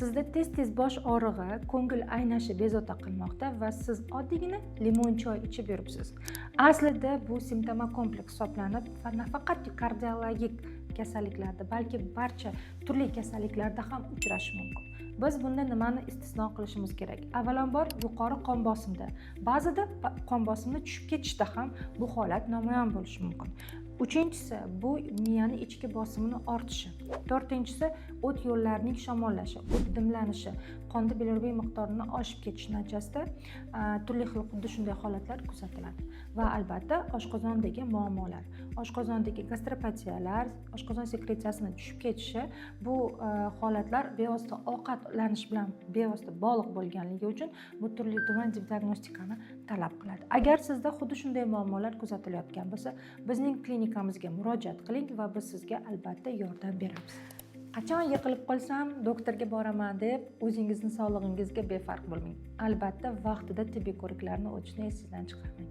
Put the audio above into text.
Sizda tez-tez bosh og'rig'i, ko'ngil aynashi bezovta qilmoqda va siz oddiygina limon choy ichib yuribsiz. Aslida bu simptoma kompleks hisoblanib va nafaqat kardiologik kasalliklarda, balki barcha turli kasalliklarda ham uchrashi mumkin. Biz bunda nimani istisno qilishimiz kerak? Avvalambor yuqori qon bosimda, ba'zida qon bosimda tushib ketishda ham bu holat namoyon bo'lishi mumkin. Uchinchisi bu miyani ichki bosimini ortishi. To'rtinchisi o't yo'llarining shamollashi, o't dimlanishi, qonda bilirubin miqdorini oshib ketishi natijasida turli xil xuddi shunday holatlar kuzatiladi. Va albatta oshqozondagi muammolar, oshqozondagi gastropatiyalar, oshqozon sekretsiyasini tushib ketishi bu holatlar bevosita ovqatlanish bilan bevosita bog'liq bo'lganligi uchun bu turli-tuman diagnostikani talab qiladi. Agar sizda xuddi shunday muammolar kuzatilayotgan bo'lsa, bizning klinikamizga murojaat qiling va biz sizga albatta yordam beramiz. Qachon yiqilib qolsam, doktorga boraman deb o'zingizni sog'lig'ingizga befarq bo'lmang. Albatta vaqtida tibbiy ko'riklarni o'tishni esingizdan chiqarmang.